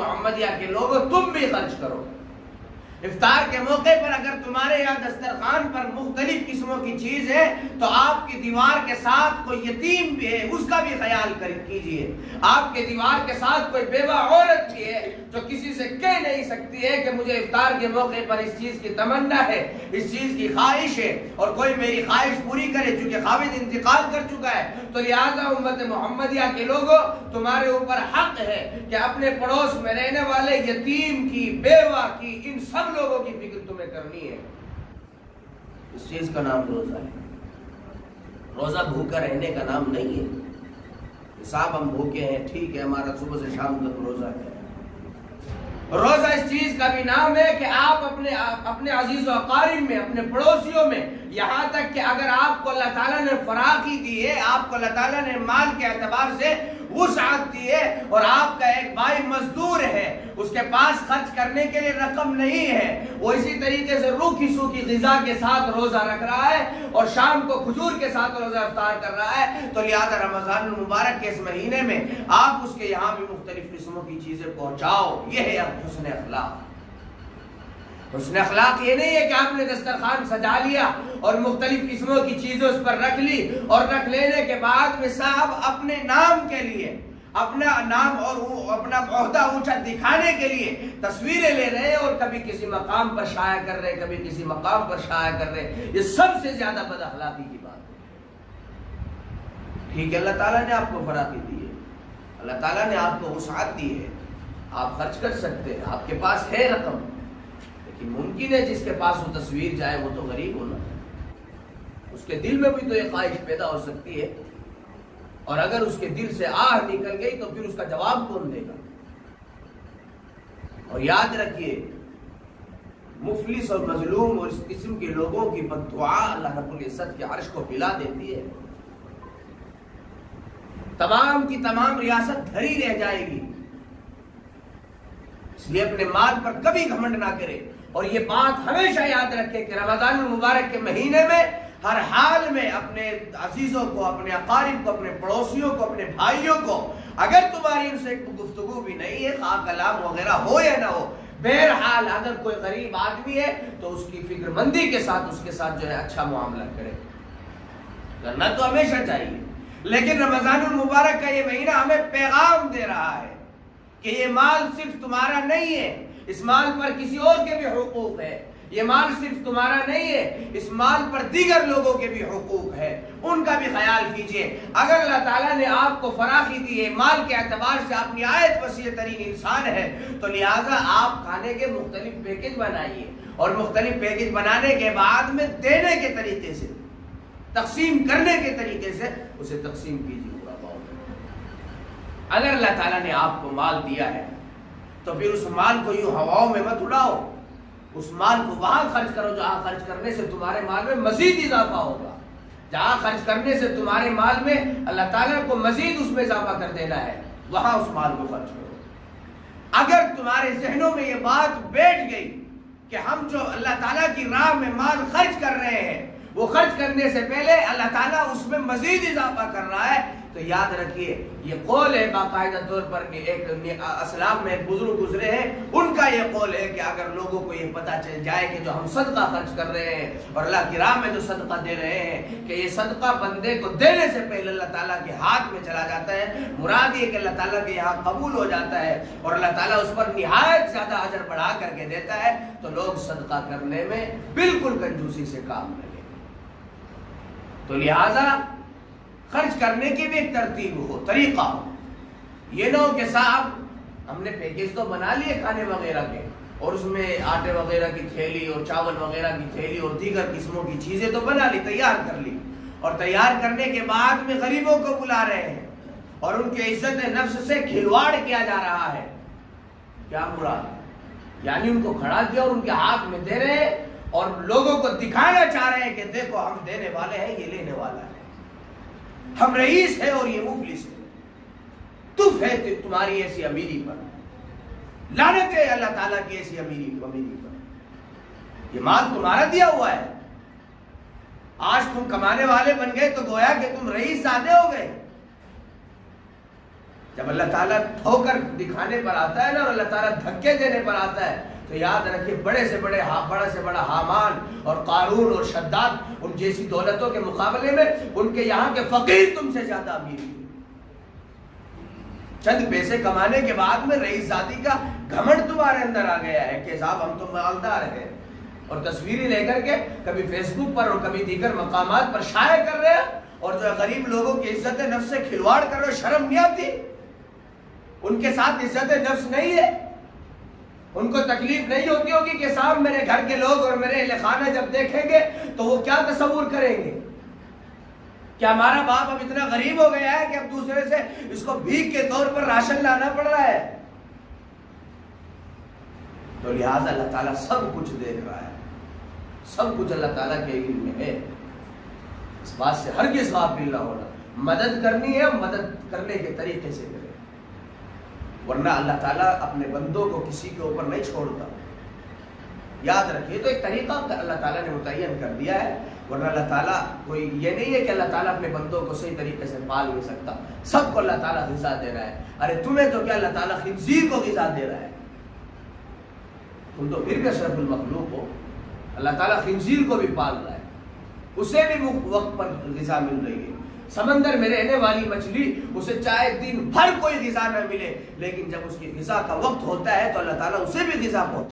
محمدیہ کے لوگوں تم بھی خرچ کرو۔ افطار کے موقع پر اگر تمہارے یہاں دسترخوان پر مختلف قسموں کی چیز ہے تو آپ کی دیوار کے ساتھ کوئی یتیم بھی ہے اس کا بھی خیال کیجئے۔ آپ کے دیوار کے ساتھ کوئی بیوہ عورت بھی ہے جو کسی سے کہہ نہیں سکتی ہے کہ مجھے افطار کے موقع پر اس چیز کی تمنا ہے، اس چیز کی خواہش ہے، اور کوئی میری خواہش پوری کرے، چونکہ خاوند انتقال کر چکا ہے۔ تو لہٰذا امت محمدیہ کے لوگوں تمہارے اوپر حق ہے کہ اپنے پڑوس میں رہنے والے یتیم کی، بیوہ کی، ان سب لوگوں کی فکر تمہیں کرنی ہے۔ اس چیز کا نام روزہ ہے۔ روزہ بھوکا رہنے کا نام نہیں ہے۔ صاحب ہم بھوکے ہیں، ٹھیک ہے، ہمارا صبح سے شام تک روزہ ہے۔ روزہ اس چیز کا بھی نام ہے کہ آپ اپنے عزیز و اقارب میں، اپنے پڑوسیوں میں، یہاں تک کہ اگر آپ کو اللہ تعالیٰ نے فراخی دی ہے، آپ کو اللہ تعالیٰ نے مال کے اعتبار سے وسعت دی ہے، اور آپ کا ایک بھائی مزدور ہے، اس کے پاس خرچ کرنے کے لیے رقم نہیں ہے، وہ اسی طریقے سے روکھی سوکھی غذا کے ساتھ روزہ رکھ رہا ہے اور شام کو کھجور کے ساتھ روزہ افطار کر رہا ہے، تو لہذا رمضان المبارک کے اس مہینے میں آپ اس کے یہاں بھی مختلف قسموں کی چیزیں پہنچاؤ۔ یہ ہے حسن اخلاق۔ حسن اخلاق یہ نہیں ہے کہ آپ نے دسترخوان سجا لیا اور مختلف قسموں کی چیزیں اس پر رکھ لی، اور رکھ لینے کے بعد میں صاحب اپنے نام کے لیے، اپنا نام اور اپنا عہدہ اونچا دکھانے کے لیے تصویریں لے رہے ہیں اور کبھی کسی مقام پر شائع کر رہے ہیں، کبھی کسی مقام پر شائع کر رہے ہیں۔ یہ سب سے زیادہ بد اخلاقی کی بات ہے۔ ٹھیک ہے، اللہ تعالیٰ نے آپ کو فراخی دی ہے، اللہ تعالیٰ نے آپ کو وسعت دی ہے، آپ خرچ کر سکتے ہیں، آپ کے پاس ہے رقم، لیکن ممکن ہے جس کے پاس وہ تصویر جائے وہ تو غریب ہونا، اس کے دل میں بھی تو یہ خواہش پیدا ہو سکتی ہے، اور اگر اس کے دل سے آہ نکل گئی تو پھر اس کا جواب کون دے گا؟ اور یاد رکھیے، مفلس اور مظلوم اور اس قسم کے لوگوں کی بد دعا اللہ رب العزت کے عرش کو پلا دیتی ہے، تمام کی تمام ریاست دھری رہ جائے گی۔ اس لیے اپنے مال پر کبھی گھمنڈ نہ کرے، اور یہ بات ہمیشہ یاد رکھے کہ رمضان المبارک کے مہینے میں ہر حال میں اپنے عزیزوں کو، اپنے اقارب کو، اپنے پڑوسیوں کو، اپنے بھائیوں کو، اگر تمہاری ان سے گفتگو بھی نہیں ہے، خواہ کلام وغیرہ ہو یا نہ ہو، بہرحال اگر کوئی غریب آدمی ہے تو اس کی فکر مندی کے ساتھ اس کے ساتھ جو ہے اچھا معاملہ کرے، کرنا تو ہمیشہ چاہیے۔ لیکن رمضان المبارک کا یہ مہینہ ہمیں پیغام دے رہا ہے کہ یہ مال صرف تمہارا نہیں ہے، اس مال پر کسی اور کے بھی حقوق ہے، یہ مال صرف تمہارا نہیں ہے، اس مال پر دیگر لوگوں کے بھی حقوق ہے، ان کا بھی خیال کیجئے۔ اگر اللہ تعالیٰ نے آپ کو فراخی دی ہے، مال کے اعتبار سے آپ نہایت وسیع ترین انسان ہے، تو لہٰذا آپ کھانے کے مختلف پیکج بنائیے، اور مختلف پیکج بنانے کے بعد میں دینے کے طریقے سے، تقسیم کرنے کے طریقے سے اسے تقسیم کیجیے۔ اگر اللہ تعالیٰ نے آپ کو مال دیا ہے تو پھر اس مال کو یوں ہواؤں میں مت اڑاؤ، اس مال کو وہاں خرچ کرو جہاں خرچ کرنے سے تمہارے مال میں مزید اضافہ ہوگا، جہاں خرچ کرنے سے تمہارے مال میں اللہ تعالیٰ کو مزید اس میں اضافہ کر دینا ہے، وہاں اس مال کو خرچ کرو۔ اگر تمہارے ذہنوں میں یہ بات بیٹھ گئی کہ ہم جو اللہ تعالیٰ کی راہ میں مال خرچ کر رہے ہیں، وہ خرچ کرنے سے پہلے اللہ تعالیٰ اس میں مزید اضافہ کر رہا ہے، تو یاد رکھیے یہ قول ہے باقاعدہ طور پر، ایک اسلام میں بزرگ گزرے ہیں، ان کا یہ قول ہے کہ اگر لوگوں کو یہ پتہ چل جائے کہ جو ہم صدقہ خرچ کر رہے ہیں اور اللہ کی راہ میں جو صدقہ دے رہے ہیں، کہ یہ صدقہ بندے کو دینے سے پہلے اللہ تعالیٰ کے ہاتھ میں چلا جاتا ہے، مراد یہ کہ اللہ تعالیٰ کے یہاں قبول ہو جاتا ہے اور اللہ تعالیٰ اس پر نہایت زیادہ اجر بڑھا کر کے دیتا ہے، تو لوگ صدقہ کرنے میں بالکل کنجوسی سے کام لگے۔ تو لہٰذا خرچ کرنے کی بھی ایک ترتیب ہو، طریقہ ہو، یہ نہ ہو کہ صاحب ہم نے پیکیج تو بنا لیے کھانے وغیرہ کے، اور اس میں آٹے وغیرہ کی تھیلی اور چاول وغیرہ کی تھیلی اور دیگر قسموں کی چیزیں تو بنا لی، تیار کر لی، اور تیار کرنے کے بعد میں غریبوں کو بلا رہے ہیں اور ان کے عزت نفس سے کھلواڑ کیا جا رہا ہے۔ کیا مراد؟ یعنی ان کو کھڑا کیا اور ان کے ہاتھ میں دے رہے ہیں اور لوگوں کو دکھانا چاہ رہے ہیں کہ دیکھو ہم دینے والے ہیں، یہ لینے والا ہے، ہم رئیس ہے اور یہ مفلس ہے، تف ہے تمہاری ایسی امیری پر، لعنت ہے اللہ تعالیٰ کی ایسی امیری پر، یہ مال تمہارا دیا ہوا ہے، آج تم کمانے والے بن گئے تو گویا کہ تم رئیس زادے ہو گئے، جب اللہ تعالیٰ ٹھوکر دکھانے پر آتا ہے نا اور اللہ تعالیٰ دھکے دینے پر آتا ہے تو یاد رکھیے بڑے سے بڑا حامان اور قارون اور شداد ان جیسی دولتوں کے مقابلے میں ان کے یہاں کے فقیر تم سے زیادہ امیر ہیں۔ چند پیسے کمانے کے بعد میں رئیس زادی کا گھمنڈ تمہارے اندر آ گیا ہے کہ صاحب ہم تو مالدار ہیں، اور تصویریں لے کر کے کبھی فیس بک پر اور کبھی دیگر مقامات پر شائع کر رہے ہیں، اور جو غریب لوگوں کی عزت نفس سے کھلواڑ کر رہے، شرم نہیں آتی؟ ان کے ساتھ عزت نفس نہیں ہے؟ ان کو تکلیف نہیں ہوتی ہوگی کہ صاحب میرے گھر کے لوگ اور میرے اہل خانہ جب دیکھیں گے تو وہ کیا تصور کریں گے کہ ہمارا باپ اب اتنا غریب ہو گیا ہے کہ اب دوسرے سے اس کو بھیک کے طور پر راشن لانا پڑ رہا ہے؟ تو لہٰذا اللہ تعالیٰ سب کچھ دیکھ رہا ہے، سب کچھ اللہ تعالیٰ کے علم میں ہے۔ اس بات سے ہرگز غافل نہ ہونا، مدد کرنی ہے، مدد کرنے کے طریقے سے کرے، ورنہ اللہ تعالیٰ اپنے بندوں کو کسی کے اوپر نہیں چھوڑتا۔ یاد رکھیے، تو ایک طریقہ اللہ تعالیٰ نے متعین کر دیا ہے، ورنہ اللہ تعالیٰ کوئی یہ نہیں ہے کہ اللہ تعالیٰ اپنے بندوں کو صحیح طریقے سے پال نہیں سکتا، سب کو اللہ تعالیٰ غذا دے رہا ہے۔ ارے تمہیں تو کیا اللہ تعالیٰ خنزیر کو غذا دے رہا ہے؟ تم تو پھر بھی اشرف المخلوق ہو۔ اللہ تعالیٰ خنزیر کو بھی پال رہا ہے، اسے بھی وقت پر غذا مل رہی ہے۔ سمندر میں رہنے والی مچھلی اسے چاہے دن بھر کوئی غذا نہ ملے، لیکن جب اس کی غذا کا وقت ہوتا ہے تو اللہ تعالیٰ اسے بھی غذا پہنچاتا ہے۔